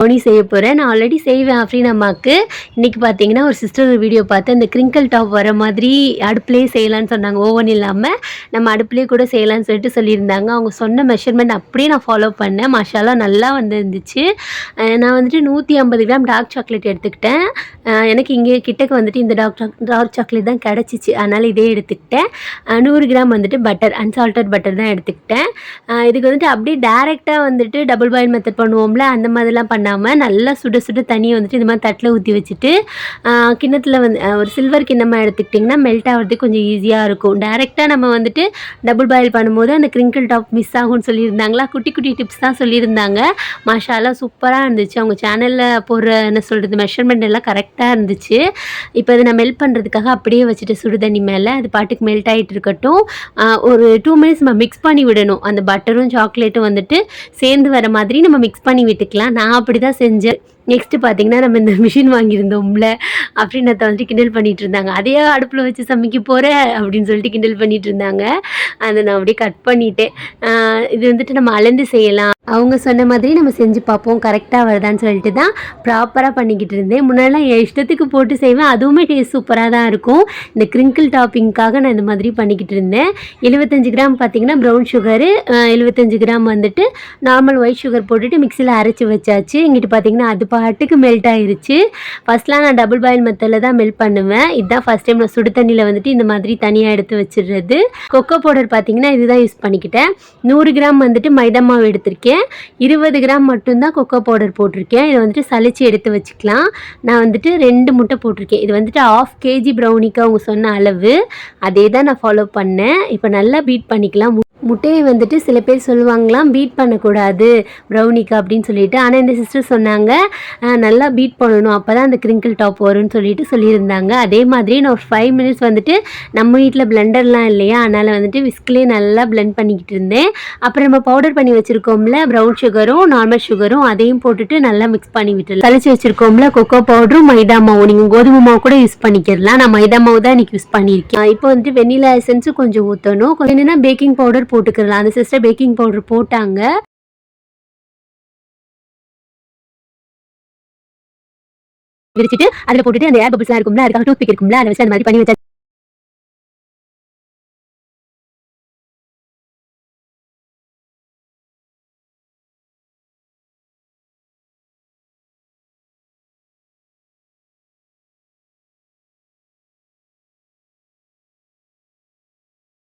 Brownie செய்ய போகிறேன். நான் ஆல்ரெடி செய்வேன் அஃப்ரீன் அம்மாவுக்கு. இன்றைக்கி பார்த்தீங்கன்னா ஒரு சிஸ்டர் ஒரு வீடியோ பார்த்து அந்த கிரிங்கிள் டாப் வர மாதிரி அடுப்புலேயே செய்யலான்னு சொன்னாங்க. ஓவன் இல்லாமல் நம்ம அடுப்புலேயே கூட செய்யலான்னு சொல்லிட்டு சொல்லியிருந்தாங்க. அவங்க சொன்ன மெஷர்மெண்ட் அப்படியே நான் ஃபாலோ பண்ணேன். மாஷால்லா நல்லா வந்துருந்துச்சு. நான் வந்துட்டு 150 கிராம் டார்க் சாக்லேட் எடுத்துக்கிட்டேன். எனக்கு இங்கே கிட்டக்கு வந்துட்டு இந்த டார்க் சாக்லேட் தான் கிடச்சிச்சு. அதனால் இதே எடுத்துக்கிட்டேன். 100 கிராம் வந்துட்டு பட்டர், அன்சால்டட் பட்டர் தான் எடுத்துக்கிட்டேன். இதுக்கு வந்துட்டு அப்படியே டேரெக்டாக வந்துட்டு டபுள் பாயில் மெத்தட் பண்ணுவோம்ல, அந்த மாதிரிலாம் பண்ணாமல் நல்லா சுட சுட தண்ணியை வந்துட்டு இது மாதிரி தட்டில் ஊற்றி வச்சுட்டு கிண்ணத்தில் வந்து ஒரு சில்வர் கிண்ணமாக எடுத்துக்கிட்டிங்கன்னா மெல்ட் ஆகிறதுக்கு கொஞ்சம் ஈஸியாக இருக்கும். டேரெக்டாக நம்ம வந்துட்டு டபுள் பாயில் பண்ணும்போது அந்த கிரிங்கிள் டாப் மிஸ் ஆகும்னு சொல்லியிருந்தாங்களா. குட்டி குட்டி டிப்ஸ் தான் சொல்லியிருந்தாங்க. மாஷால்லா சூப்பராக இருந்துச்சு. அவங்க சேனலில் போடுற என்ன சொல்கிறது மெஷர்மெண்ட் எல்லாம் கரெக்டாக இருந்துச்சு. இப்போ இதை நான் மெல்ட் பண்ணுறதுக்காக அப்படியே வச்சுட்டு சுடு தண்ணி மேலே அது பாட்டுக்கு மெல்ட் ஆகிட்டு இருக்கட்டும். ஒரு 2 மினிட்ஸ் நம்ம மிக்ஸ் பண்ணி விடணும். அந்த பட்டரும் சாக்லேட்டும் வந்துட்டு சேர்ந்து வர மாதிரி நம்ம மிக்ஸ் பண்ணி விட்டுக்கலாம். நான் அப்படி தான் செஞ்சேன். நெக்ஸ்ட்டு பார்த்தீங்கன்னா நம்ம இந்த மிஷின் வாங்கியிருந்தோம்ல அப்படின்னு அதை வந்துட்டு கிண்டல் பண்ணிகிட்டு இருந்தாங்க. அதையே அடுப்பில் வச்சு சமைக்க போகிறேன் அப்படின்னு சொல்லிட்டு கிண்டல் பண்ணிகிட்டு இருந்தாங்க. அதை நான் அப்படியே கட் பண்ணிட்டேன். இது வந்துட்டு நம்ம அளந்து செய்யலாம், அவங்க சொன்ன மாதிரி நம்ம செஞ்சு பார்ப்போம் கரெக்டாக வருதான்னு சொல்லிட்டு தான் ப்ராப்பராக பண்ணிக்கிட்டு இருந்தேன். முன்னாடிலாம் என் இஷ்டத்துக்கு போட்டு செய்வேன், அதுவுமே டேஸ்ட் சூப்பராக தான் இருக்கும். இந்த கிரிங்கிள் டாப்பிங்காக நான் இந்த மாதிரி பண்ணிக்கிட்டு இருந்தேன். 75 கிராம் பார்த்திங்கன்னா ப்ரௌன் சுகரு, 75 கிராம் வந்துட்டு நார்மல் ஒயிட் சுகர் போட்டுட்டு மிக்சியில் அரைச்சி வச்சாச்சு. இங்கிட்டு பார்த்திங்கன்னா அது பாட்டுக்கு மெல்ட் ஆகிருச்சு. ஃபஸ்ட்லாம் நான் டபுள் பாயில் மெத்தடில் தான் மெல்ட் பண்ணுவேன். இதுதான் ஃபஸ்ட் டைம் நான் சுடு தண்ணியில் வந்துட்டு இந்த மாதிரி தனியாக எடுத்து வச்சிடுறது. கொக்கோ பவுடர் பார்த்திங்கன்னா இதுதான் யூஸ் பண்ணிக்கிட்டேன். 100 கிராம் வந்துட்டு மைதா மாவு எடுத்திருக்கேன். 20 கிராம் மட்டும்தான் கொக்கோ பவுடர் போட்டிருக்கேன். இதை வந்துட்டு சலிச்சு எடுத்து வச்சுக்கலாம். நான் வந்துட்டு 2 முட்டை போட்டிருக்கேன். இது வந்துட்டு 1/2 kg ப்ரௌனிக்கு அவங்க சொன்ன அளவு, அதே தான் நான் ஃபாலோ பண்ணேன். இப்போ நல்லா பீட் பண்ணிக்கலாம். முட்டையை வந்துட்டு சில பேர் சொல்லுவாங்களாம் பீட் பண்ணக்கூடாது ப்ரௌனிக்கு அப்படின்னு சொல்லிட்டு. ஆனால் இந்த சிஸ்டர் சொன்னாங்க நல்லா பீட் பண்ணணும், அப்போ தான் அந்த கிரிங்கிள் டாப் வரும்னு சொல்லிட்டு சொல்லியிருந்தாங்க. அதே மாதிரி நான் ஒரு 5 மினிட்ஸ் வந்துட்டு நம்ம வீட்டில் பிளெண்டர்லாம் இல்லையா, அதனால் வந்துட்டு விஸ்க்லேயே நல்லா பிளெண்ட் பண்ணிக்கிட்டு இருந்தேன். அப்புறம் நம்ம பவுடர் பண்ணி வச்சுருக்கோம்ல ப்ரௌன் சுகரும் நார்மல் சுகரும், அதையும் போட்டுட்டு நல்லா மிக்ஸ் பண்ணி விட்டுலாம். கழிச்சு வச்சுருக்கோம்ல கொக்கோ பவுடரும் மைதா மாவும், நீங்கள் கோதுமை மாவு கூட யூஸ் பண்ணிக்கிறலாம். நான் மைதா மாவு தான் இன்றைக்கி யூஸ் பண்ணியிருக்கேன். இப்போ வந்துட்டு வெண்ணிலா எசன்ஸும் கொஞ்சம் ஊற்றணும். கொஞ்சம் என்னென்னா பேக்கிங் பவுடர் போட்டுக்கலாம். அந்த சிஸ்டர் பேக்கிங் பவுடர் போட்டாங்க. விரிச்சிட்டு அதில் போட்டுட்டு அந்த ஏர் பபிள்ஸ்லாம் இருக்கும்ல, அதுக்காக டூத் பிக் இருக்கும்ல, அதை வச்சு அந்த மாதிரி பண்ணி வச்சா